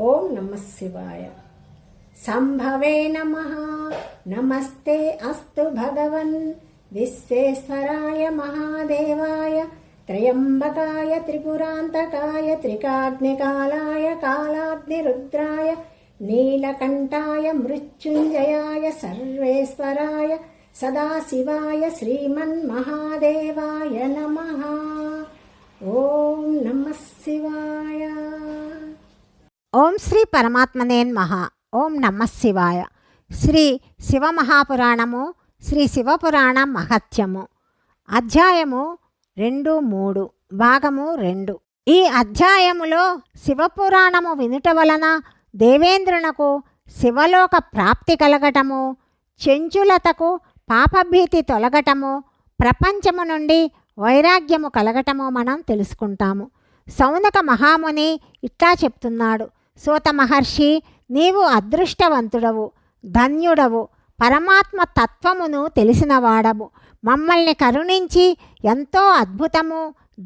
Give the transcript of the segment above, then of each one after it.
ఓం నమః శివాయ. సంభవే నమః. నమస్తే అస్తు భగవన్ విశ్వేశ్వరాయ మహాదేవాయ త్రయంబకాయ త్రిపురాంతకాయ త్రికాగ్నికాలాయ కాలాగ్నిరుద్రాయ నీలకంఠాయ మృత్యుంజయాయ సర్వేశ్వరాయ సదాశివాయ శ్రీమన్మహాదేవాయ నమః. ఓం నమః శివాయ. ఓం శ్రీ పరమాత్మనే నమః. ఓం నమః శివాయ. శ్రీ శివమహాపురాణము, శ్రీ శివపురాణ మహత్యము, అధ్యాయము 2-3, భాగము 2. ఈ అధ్యాయములో శివపురాణము వినుట వలన దేవేంద్రునకు శివలోక ప్రాప్తి కలగటము, చెంచులతకు పాపభీతి తొలగటము, ప్రపంచము నుండి వైరాగ్యము కలగటము మనం తెలుసుకుంటాము. సౌనక మహాముని ఇట్లా చెప్తున్నాడు: సూత మహర్షి, నీవు అదృష్టవంతుడవు, ధన్యుడవు, పరమాత్మ తత్వమును తెలిసినవాడవు. మమ్మల్ని కరుణించి ఎంతో అద్భుతము,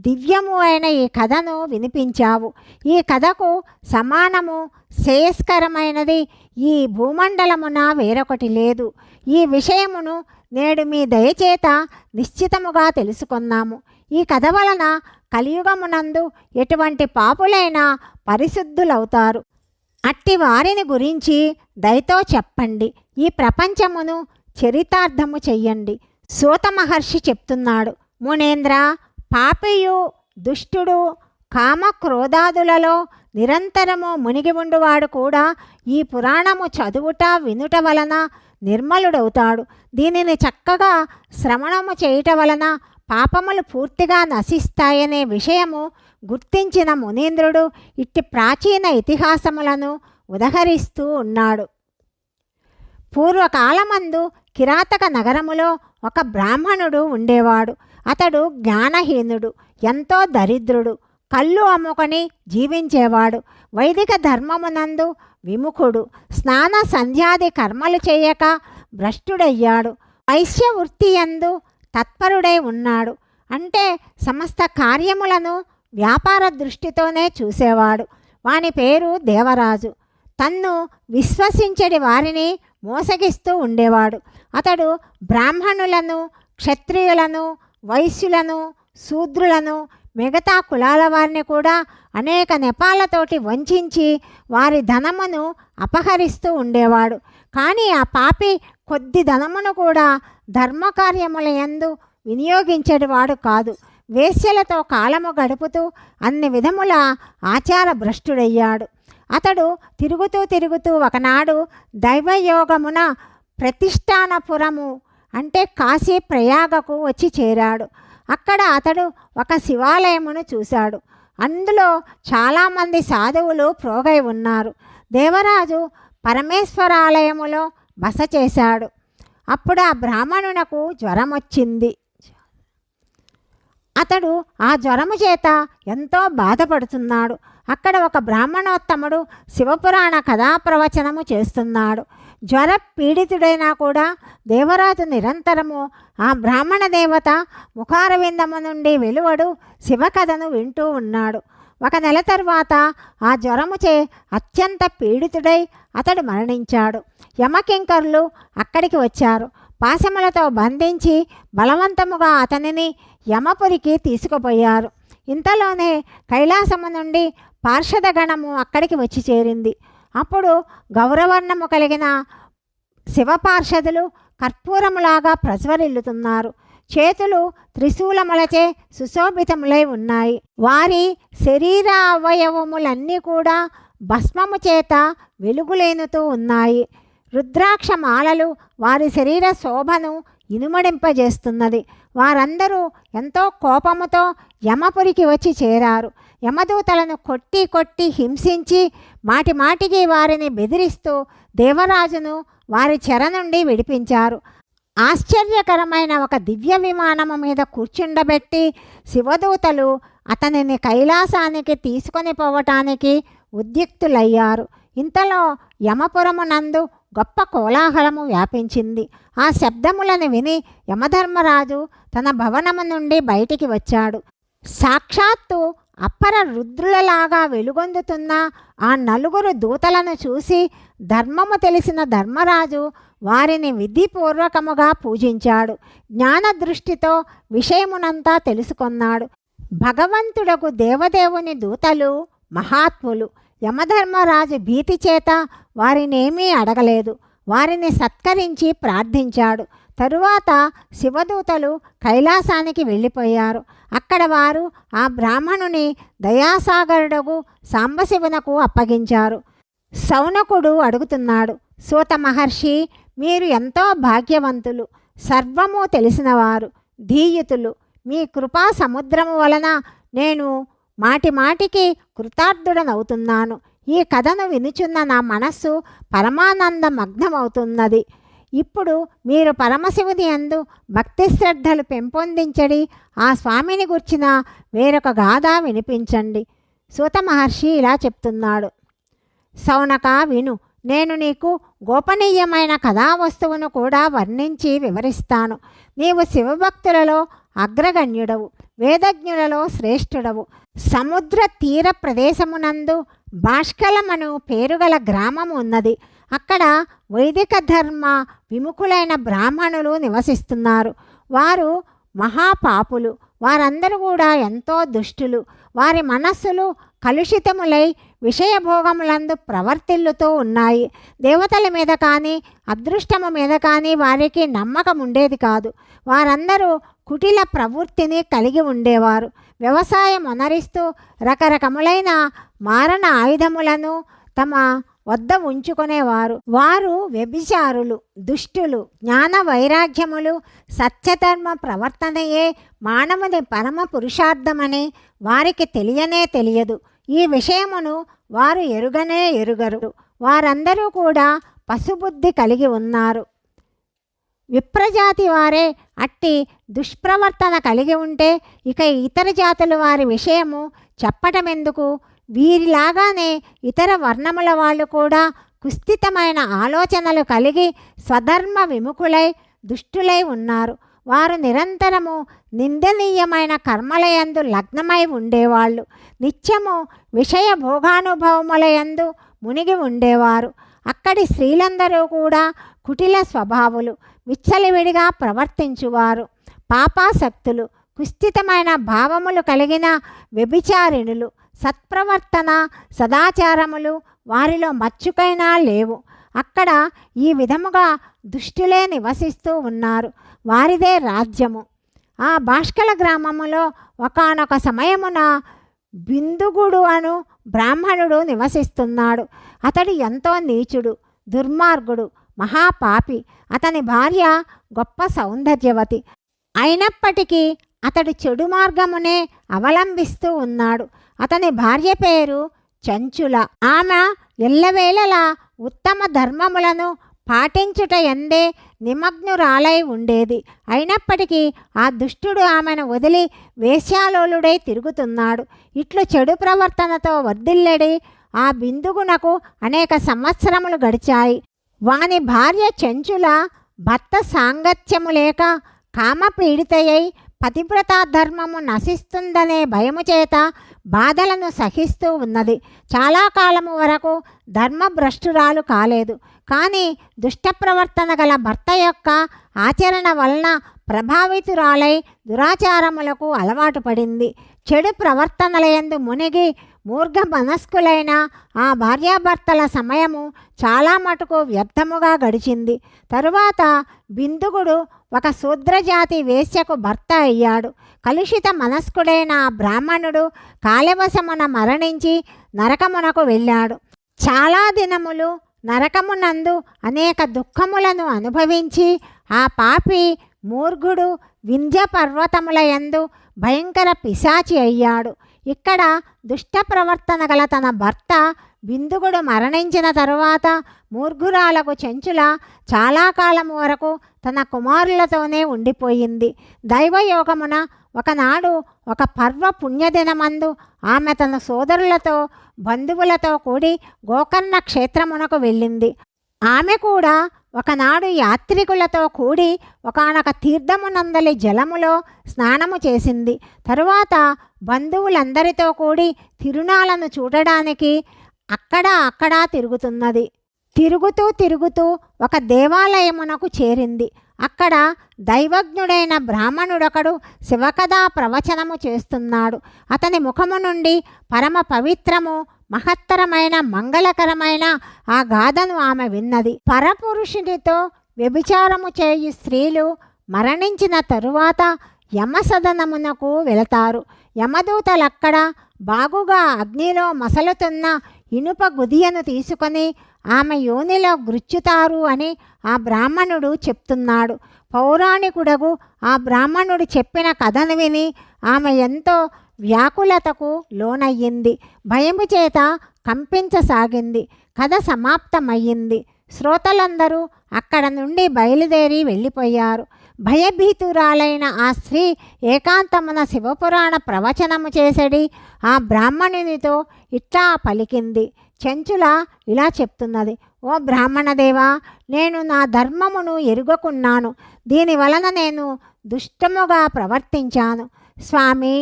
దివ్యము అయిన ఈ కథను వినిపించావు. ఈ కథకు సమానము, శ్రేయస్కరమైనది ఈ భూమండలమున వేరొకటి లేదు. ఈ విషయమును నేడు మీ దయచేత నిశ్చితముగా తెలుసుకున్నాము. ఈ కథ వలన కలియుగమునందు ఎటువంటి పాపులైనా పరిశుద్ధులవుతారు. అట్టి వారిని గురించి దయతో చెప్పండి. ఈ ప్రపంచమును చరితార్థము చెయ్యండి. సూత మహర్షి చెప్తున్నాడు: మునేంద్ర, పాపియు దుష్టుడు కామక్రోధాదులలో నిరంతరము మునిగి ఉండువాడు కూడా ఈ పురాణము చదువుట వినుట వలన నిర్మలుడవుతాడు. దీనిని చక్కగా శ్రవణము చేయుట వలన పాపములు పూర్తిగా నశిస్తాయనే విషయము గుర్తించిన మునీంద్రుడు ఇట్టి ప్రాచీన ఇతిహాసములను ఉదహరిస్తూ ఉన్నాడు. పూర్వకాలమందు కిరాతక నగరములో ఒక బ్రాహ్మణుడు ఉండేవాడు. అతడు జ్ఞానహీనుడు, ఎంతో దరిద్రుడు, కళ్ళు అమ్ముకొని జీవించేవాడు. వైదిక ధర్మమునందు విముఖుడు, స్నాన సంధ్యాది కర్మలు చేయక భ్రష్టుడయ్యాడు. వైశ్య వృత్తియందు తత్పరుడై ఉన్నాడు. అంటే సమస్త కార్యములను వ్యాపార దృష్టితోనే చూసేవాడు. వాని పేరు దేవరాజు. తన్ను విశ్వసించడి వారిని మోసగిస్తూ ఉండేవాడు. అతడు బ్రాహ్మణులను, క్షత్రియులను, వైశ్యులను, శూద్రులను, మిగతా కులాల వారిని కూడా అనేక నెపాలతోటి వంచి వారి ధనమును అపహరిస్తూ ఉండేవాడు. కానీ ఆ పాపి కొద్ది ధనమును కూడా ధర్మకార్యముల యందు వినియోగించేవాడు కాదు. వేశ్యలతో కాలము గడుపుతూ అన్ని విధముల ఆచార భ్రష్టుడయ్యాడు. అతడు తిరుగుతూ ఒకనాడు దైవయోగమున ప్రతిష్టానపురము అంటే కాశీ ప్రయాగకు వచ్చి చేరాడు. అక్కడ అతడు ఒక శివాలయమును చూశాడు. అందులో చాలామంది సాధువులు ప్రోగై ఉన్నారు. దేవరాజు పరమేశ్వరాలయములో బస చేశాడు. అప్పుడు ఆ బ్రాహ్మణునకు జ్వరం వచ్చింది. అతడు ఆ జ్వరము చేత ఎంతో బాధపడుతున్నాడు. అక్కడ ఒక బ్రాహ్మణోత్తముడు శివపురాణ కథాప్రవచనము చేస్తున్నాడు. జ్వర పీడితుడైనా కూడా దేవరాజు నిరంతరము ఆ బ్రాహ్మణ దేవత ముఖారవిందము నుండి వెలువడు శివకథను వింటూ ఉన్నాడు. ఒక నెల తర్వాత ఆ జ్వరముచే అత్యంత పీడితుడై అతడు మరణించాడు. యమకింకరులు అక్కడికి వచ్చారు. పాశములతో బంధించి బలవంతముగా అతనిని యమపురికి తీసుకుపోయారు. ఇంతలోనే కైలాసము నుండి పార్షదగణము అక్కడికి వచ్చి చేరింది. అప్పుడు గౌరవర్ణము కలిగిన శివపార్షదులు కర్పూరములాగా ప్రజ్వరిల్లుతున్నారు. చేతులు త్రిశూలములచే సుశోభితములై ఉన్నాయి. వారి శరీర అవయవములన్నీ కూడా భస్మము చేత వెలుగులేనుతూ ఉన్నాయి. రుద్రాక్ష మాలలు వారి శరీర శోభను ఇనుమడింపజేస్తున్నది. వారందరూ ఎంతో కోపముతో యమపురికి వచ్చి చేరారు. యమదూతలను కొట్టి హింసించి మాటిమాటికి వారిని బెదిరిస్తూ దేవరాజును వారి చెర నుండి విడిపించారు. ఆశ్చర్యకరమైన ఒక దివ్య విమానము మీద కూర్చుండబెట్టి శివదూతలు అతనిని కైలాసానికి తీసుకొని పోవటానికి ఉద్యుక్తులయ్యారు. ఇంతలో యమపురమునందు గొప్ప కోలాహలము వ్యాపించింది. ఆ శబ్దములను విని యమధర్మరాజు తన భవనము నుండి బయటికి వచ్చాడు. సాక్షాత్తు అప్పర రుద్రులలాగా వెలుగొందుతున్న ఆ నలుగురు దూతలను చూసి ధర్మము తెలిసిన ధర్మరాజు వారిని విధిపూర్వకముగా పూజించాడు. జ్ఞాన దృష్టితో విషయమునంతా తెలుసుకొన్నాడు. భగవంతుడకు దేవదేవుని దూతలు మహాత్ములు. యమధర్మరాజు భీతి చేత వారినేమీ అడగలేదు. వారిని సత్కరించి ప్రార్థించాడు. తరువాత శివదూతలు కైలాసానికి వెళ్ళిపోయారు. అక్కడ వారు ఆ బ్రాహ్మణుని దయాసాగరుడకు సాంబశివునకు అప్పగించారు. శౌనకుడు అడుగుతున్నాడు, సూత మహర్షి, మీరు ఎంతో భాగ్యవంతులు, సర్వము తెలిసినవారు, ధీయుతులు. మీ కృపా సముద్రము వలన నేను మాటిమాటికి కృతార్థుడనవుతున్నాను. ఈ కథను వినుచున్న నా మనస్సు పరమానంద మగ్నమవుతున్నది. ఇప్పుడు మీరు పరమశివుని యందు భక్తి శ్రద్ధలు పెంపొందించడి. ఆ స్వామిని గుర్చిన వేరొక గాథ వినిపించండి. సూత మహర్షి ఇలా చెప్తున్నాడు. శౌనక విను, నేను నీకు గోపనీయమైన కథావస్తువును కూడా వర్ణించి వివరిస్తాను. నీవు శివభక్తులలో అగ్రగణ్యుడవు, వేదజ్ఞులలో శ్రేష్ఠుడవు. సముద్ర తీర ప్రదేశమునందు బాష్కలమను పేరుగల గ్రామము ఉన్నది. అక్కడ వైదిక ధర్మ విముఖులైన బ్రాహ్మణులు నివసిస్తున్నారు. వారు మహాపాపులు. వారందరూ కూడా ఎంతో దుష్టులు. వారి మనస్సులు కలుషితములై విషయభోగములందు ప్రవర్తిల్లుతూ ఉన్నాయి. దేవతల మీద కానీ అదృష్టము మీద కానీ వారికి నమ్మకం ఉండేది కాదు. వారందరూ కుటిల ప్రవృత్తిని కలిగి ఉండేవారు. వ్యవసాయం అనరిస్తూ రకరకములైన మారణ ఆయుధములను తమ వద్ద ఉంచుకునేవారు. వారు వ్యభిచారులు, దుష్టులు. జ్ఞాన వైరాగ్యములు, సత్యధర్మ ప్రవర్తనయే మానవుని పరమ పురుషార్థమని వారికి తెలియనే తెలియదు. ఈ విషయమును వారు ఎరుగనే ఎరుగరు. వారందరూ కూడా పశుబుద్ధి కలిగి ఉన్నారు. విప్రజాతి వారే అట్టి దుష్ప్రవర్తన కలిగి ఉంటే ఇక ఇతర జాతుల వారి విషయము చెప్పటమెందుకు? వీరిలాగానే ఇతర వర్ణముల వాళ్ళు కూడా కుస్థితమైన ఆలోచనలు కలిగి స్వధర్మ విముఖులై దుష్టులై ఉన్నారు. వారు నిరంతరము నిందనీయమైన కర్మలయందు లగ్నమై ఉండేవాళ్ళు. నిత్యము విషయ భోగానుభవములయందు మునిగి ఉండేవారు. అక్కడి స్త్రీలందరూ కూడా కుటిల స్వభావులు, విచ్చలివిడిగా ప్రవర్తించువారు, పాపాసక్తులు, కుస్థితమైన భావములు కలిగిన వ్యభిచారిణులు. సత్ప్రవర్తన సదాచారములు వారిలో మచ్చుకైనా లేవు. అక్కడ ఈ విధముగా దుష్టులే నివసిస్తూ ఉన్నారు. వారిదే రాజ్యము. ఆ బాష్కల గ్రామములో ఒకానొక సమయమున బిందుగుడు అను బ్రాహ్మణుడు నివసిస్తున్నాడు. అతడు ఎంతో నీచుడు, దుర్మార్గుడు, మహాపాపి. అతని భార్య గొప్ప సౌందర్యవతి. అయినప్పటికీ అతడు చెడు మార్గమునే అవలంబిస్తూ ఉన్నాడు. అతని భార్య పేరు చంచుల. ఆమె ఎల్లవేళలా ఉత్తమ ధర్మములను పాటించుట ఎందే నిమగ్నురాలై ఉండేది. అయినప్పటికీ ఆ దుష్టుడు ఆమెను వదిలి వేశ్యాలోలుడై తిరుగుతున్నాడు. ఇట్లు చెడు ప్రవర్తనతో వర్ధిల్లడి ఆ బిందుగునకు అనేక సంవత్సరములు గడిచాయి. వాని భార్య చెంచుల భర్త సాంగత్యము లేక కామపీడితయై పతివ్రతా ధర్మము నశిస్తుందనే భయము చేత బాధలను సహిస్తూ ఉన్నది. చాలా కాలము వరకు ధర్మభ్రష్టురాలు కాలేదు. కానీ దుష్ట ప్రవర్తన గల భర్త యొక్క ఆచరణ వలన ప్రభావితురాలై దురాచారములకు అలవాటు పడింది. చెడు ప్రవర్తనలయందు మునిగి మూర్ఘ మనస్కులైన ఆ భార్యాభర్తల సమయము చాలా మటుకు వ్యర్థముగా గడిచింది. తరువాత బిందుగుడు ఒక శూద్రజాతి వేశ్యకు భర్త అయ్యాడు. కలుషిత మనస్కుడైన ఆ బ్రాహ్మణుడు కాలవశమున మరణించి నరకమునకు వెళ్ళాడు. చాలా దినములు నరకమునందు అనేక దుఃఖములను అనుభవించి ఆ పాపి మూర్ఘుడు వింధ్య పర్వతముల యందు భయంకర పిశాచి అయ్యాడు. ఇక్కడ దుష్ట ప్రవర్తన గల తన భర్త బిందుగుడు మరణించిన తరువాత మూర్ఘురాలకు చెంచుల చాలా కాలము వరకు తన కుమారులతోనే ఉండిపోయింది. దైవయోగమున ఒకనాడు ఒక పర్వ పుణ్యదినమందు ఆమె తన సోదరులతో బంధువులతో కూడి గోకర్ణ క్షేత్రమునకు వెళ్ళింది. ఆమె కూడా ఒకనాడు యాత్రికులతో కూడి ఒకానొక తీర్థమునందలి జలములో స్నానము చేసింది. తరువాత బంధువులందరితో కూడి తిరునాళ్ళను చూడడానికి అక్కడా తిరుగుతున్నది. తిరుగుతూ ఒక దేవాలయమునకు చేరింది. అక్కడ దైవజ్ఞుడైన బ్రాహ్మణుడొకడు శివకథా ప్రవచనము చేస్తున్నాడు. అతని ముఖము నుండి పరమ పవిత్రము మహత్తరమైన మంగళకరమైన ఆ గాథను ఆమె విన్నది. పరపురుషునితో వ్యభిచారము చేయు స్త్రీలు మరణించిన తరువాత యమసదనమునకు వెళతారు. యమదూతలక్కడ బాగుగా అగ్నిలో మసలుతున్న ఇనుప గుదియను తీసుకొని ఆమె యోనిలో గుచ్చుతారు అని ఆ బ్రాహ్మణుడు చెప్తున్నాడు. పౌరాణికుడగు ఆ బ్రాహ్మణుడు చెప్పిన కథను విని ఆమె ఎంతో వ్యాకులతకు లోనయ్యింది. భయము చేత కంపించసాగింది. కథ సమాప్తమయ్యింది. శ్రోతలందరూ అక్కడ నుండి బయలుదేరి వెళ్ళిపోయారు. భయభీతురాలైన ఆ స్త్రీ ఏకాంతమున శివపురాణ ప్రవచనము చేసడి ఆ బ్రాహ్మణునితో ఇట్లా పలికింది. చెంచుల ఇలా చెప్తున్నది: ఓ బ్రాహ్మణదేవా, నేను నా ధర్మమును ఎరుగకున్నాను. దీనివలన నేను దుష్టముగా ప్రవర్తించాను. స్వామి,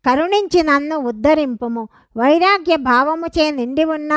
కరుణించి నన్ను ఉద్ధరింపుము. వైరాగ్య భావముచే నిండి ఉన్న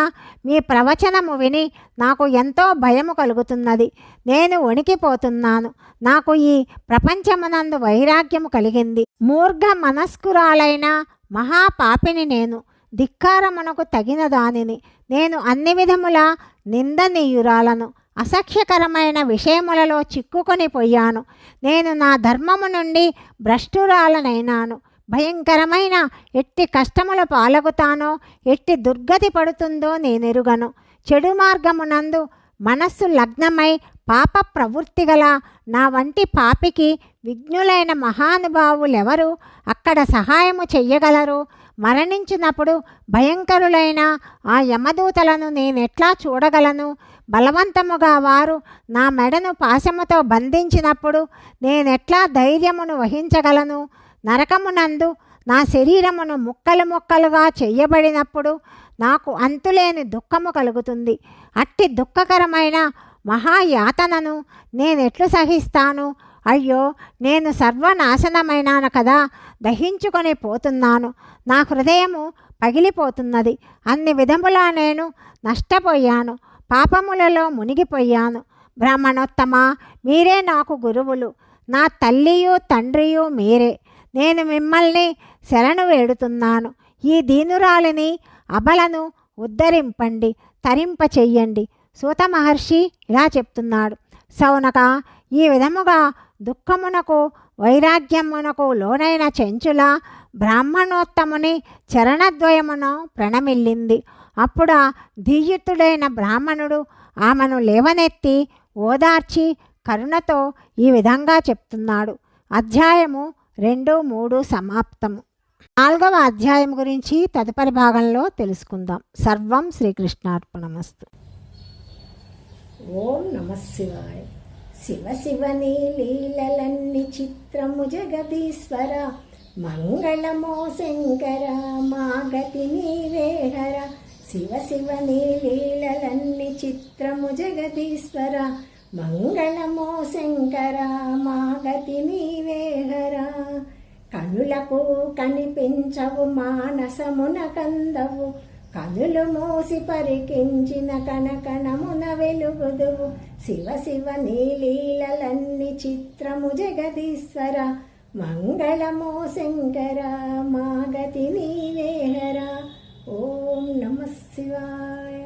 మీ ప్రవచనము విని నాకు ఎంతో భయము కలుగుతున్నది. నేను వణికిపోతున్నాను. నాకు ఈ ప్రపంచమునందు వైరాగ్యము కలిగింది. మూర్ఘ మనస్కురాలైన మహాపాపిని నేను. ధిక్కారమునకు తగిన దానిని. నేను అన్ని విధముల నిందనీయురాలను. అసఖ్యకరమైన విషయములలో చిక్కుకొని పోయాను. నేను నా ధర్మము నుండి భ్రష్టురాలనైనాను. భయంకరమైన ఎట్టి కష్టములు పాలగుతానో, ఎట్టి దుర్గతి పడుతుందో నేనెరుగను. చెడు మార్గమునందు మనస్సు లగ్నమై పాప ప్రవృత్తి గల నా వంటి పాపికి విఘ్నులైన మహానుభావులెవరు అక్కడ సహాయము చెయ్యగలరు? మరణించినప్పుడు భయంకరులైన ఆ యమదూతలను నేనెట్లా చూడగలను? బలవంతముగా వారు నా మెడను పాశముతో బంధించినప్పుడు నేనెట్లా ధైర్యమును వహించగలను? నరకమునందు నా శరీరమును ముక్కలు ముక్కలుగా చెయ్యబడినప్పుడు నాకు అంతులేని దుఃఖము కలుగుతుంది. అట్టి దుఃఖకరమైన మహాయాతనను నేనెట్లు సహిస్తాను? అయ్యో, నేను సర్వనాశనమైనాను కదా, దహించుకొని పోతున్నాను. నా హృదయము పగిలిపోతున్నది. అన్ని విధములా నేను నష్టపోయాను. పాపములలో మునిగిపోయాను. బ్రాహ్మణోత్తమ, మీరే నాకు గురువులు. నా తల్లియు తండ్రియు మీరే. నేను మిమ్మల్ని శరణు వేడుతున్నాను. ఈ దీనురాలిని అబలను ఉద్ధరింపండి, తరింపచెయ్యండి. సూత మహర్షి ఇలా చెప్తున్నాడు: సౌనక, ఈ విధముగా దుఃఖమునకు వైరాగ్యమునకు లోనైన చెంచుల బ్రాహ్మణోత్తముని చరణద్వయమును ప్రణమిల్లింది. అప్పుడు ఆ ధీయుతుడైన బ్రాహ్మణుడు ఆమెను లేవనెత్తి ఓదార్చి కరుణతో ఈ విధంగా చెప్తున్నాడు. అధ్యాయము 2, 3 సమాప్తము. 4వ అధ్యాయం గురించి తదుపరి భాగంలో తెలుసుకుందాం. సర్వం శ్రీకృష్ణార్పణమస్తు. ఓం నమః శివాయ. శివ శివని లీలలన్ని చిత్రము జగదీశ్వర. మంగళమో శంకర, మా గతి నీవేహర. శివ శివని లీలలన్ని చిత్రము జగదీశ్వర. మంగళమో శంకర, మా గతి నీవేహర. కనులకు కనిపించవు, మానసమున కందవు. కనులు మూసి పరికించిన కనకనమున వెలుగుదువు. శివ శివ నీ లీలలన్ని చిత్రము జగదీశ్వర. మంగళమో శంకర, మా గతి నీవేహర. ఓం నమః శివాయ.